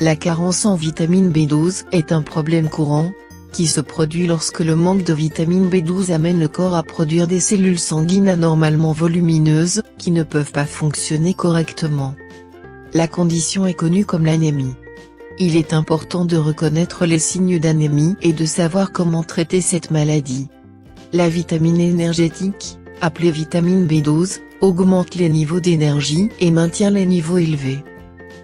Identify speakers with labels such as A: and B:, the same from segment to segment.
A: La carence en vitamine B12 est un problème courant, qui se produit lorsque le manque de vitamine B12 amène le corps à produire des cellules sanguines anormalement volumineuses, qui ne peuvent pas fonctionner correctement. La condition est connue comme l'anémie. Il est important de reconnaître les signes d'anémie et de savoir comment traiter cette maladie. La vitamine énergétique, appelée vitamine B12, augmente les niveaux d'énergie et maintient les niveaux élevés.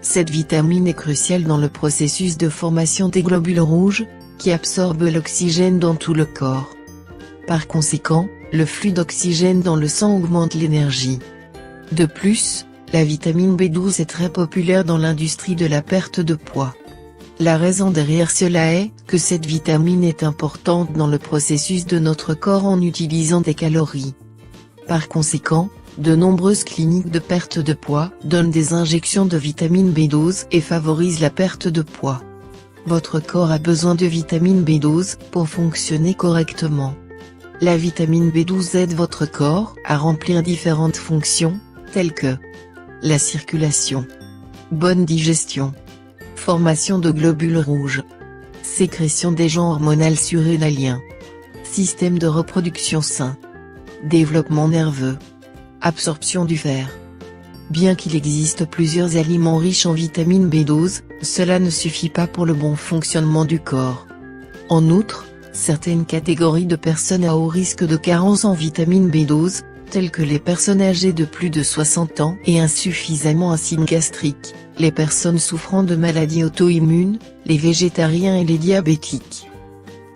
A: Cette vitamine est cruciale dans le processus de formation des globules rouges, qui absorbent l'oxygène dans tout le corps. Par conséquent, le flux d'oxygène dans le sang augmente l'énergie. De plus, la vitamine B12 est très populaire dans l'industrie de la perte de poids. La raison derrière cela est que cette vitamine est importante dans le processus de notre corps en utilisant des calories. Par conséquent, de nombreuses cliniques de perte de poids donnent des injections de vitamine B12 et favorisent la perte de poids. Votre corps a besoin de vitamine B12 pour fonctionner correctement. La vitamine B12 aide votre corps à remplir différentes fonctions, telles que la circulation, bonne digestion, formation de globules rouges, sécrétion d'agents hormonaux surrénaliens, système de reproduction sain, développement nerveux, absorption du fer. Bien qu'il existe plusieurs aliments riches en vitamine B12, cela ne suffit pas pour le bon fonctionnement du corps. En outre, certaines catégories de personnes à haut risque de carence en vitamine B12, telles que les personnes âgées de plus de 60 ans et insuffisamment acides gastriques, les personnes souffrant de maladies auto-immunes, les végétariens et les diabétiques.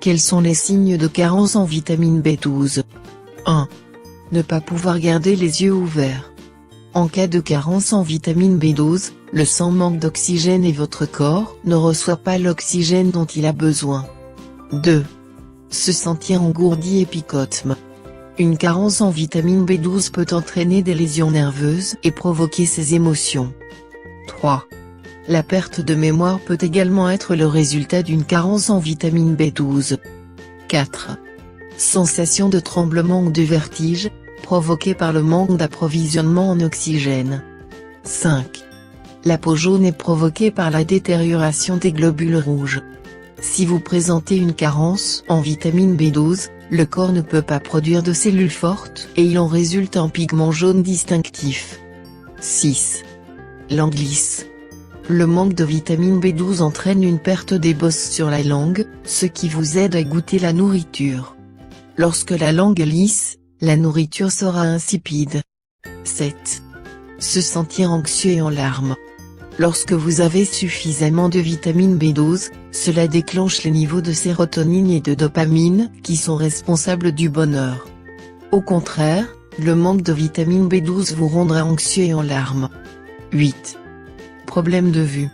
A: Quels sont les signes de carence en vitamine B12 ? 1. Ne pas pouvoir garder les yeux ouverts. En cas de carence en vitamine B12, le sang manque d'oxygène et votre corps ne reçoit pas l'oxygène dont il a besoin. 2. Se sentir engourdi et picotement. Une carence en vitamine B12 peut entraîner des lésions nerveuses et provoquer ces émotions. 3. La perte de mémoire peut également être le résultat d'une carence en vitamine B12. 4. Sensation de tremblement ou de vertige, provoquée par le manque d'approvisionnement en oxygène. 5. La peau jaune est provoquée par la détérioration des globules rouges. Si vous présentez une carence en vitamine B12, le corps ne peut pas produire de cellules fortes et il en résulte un pigment jaune distinctif. 6. Langue lisse. Le manque de vitamine B12 entraîne une perte des bosses sur la langue, ce qui vous aide à goûter la nourriture. Lorsque la langue est lisse, la nourriture sera insipide. 7. Se sentir anxieux et en larmes. Lorsque vous avez suffisamment de vitamine B12, cela déclenche les niveaux de sérotonine et de dopamine qui sont responsables du bonheur. Au contraire, le manque de vitamine B12 vous rendra anxieux et en larmes. 8. Problème de vue.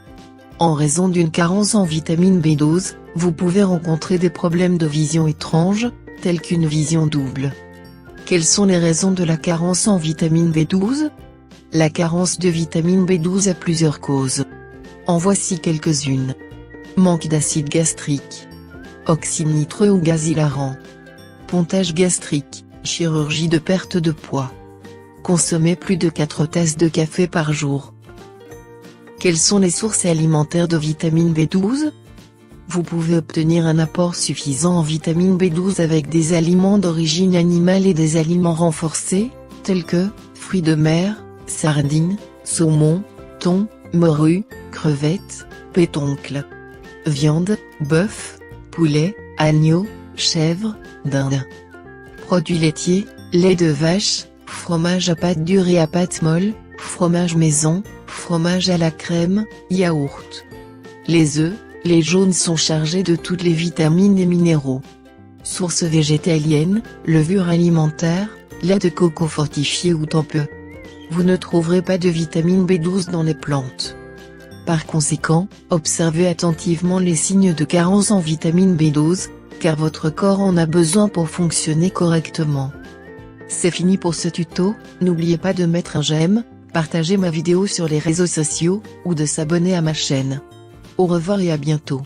A: En raison d'une carence en vitamine B12, vous pouvez rencontrer des problèmes de vision étranges, tels qu'une vision double. Quelles sont les raisons de la carence en vitamine B12 ? La carence de vitamine B12 a plusieurs causes. En voici quelques-unes. Manque d'acide gastrique. Oxyde nitreux ou gaz hilarant. Pontage gastrique, chirurgie de perte de poids. Consommer plus de 4 tasses de café par jour. Quelles sont les sources alimentaires de vitamine B12 ? Vous pouvez obtenir un apport suffisant en vitamine B12 avec des aliments d'origine animale et des aliments renforcés, tels que fruits de mer, sardines, saumon, thon, morue, crevettes, pétoncles. Viande, bœuf, poulet, agneau, chèvre, dinde. Produits laitiers, lait de vache, fromage à pâte dure et à pâte molle, fromage maison, fromage à la crème, yaourt. Les œufs, les jaunes sont chargés de toutes les vitamines et minéraux. Sources végétaliennes, levures alimentaires, lait de coco fortifié ou tempeh. Vous ne trouverez pas de vitamine B12 dans les plantes. Par conséquent, observez attentivement les signes de carence en vitamine B12, car votre corps en a besoin pour fonctionner correctement. C'est fini pour ce tuto, n'oubliez pas de mettre un j'aime, partager ma vidéo sur les réseaux sociaux, ou de s'abonner à ma chaîne. Au revoir et à bientôt.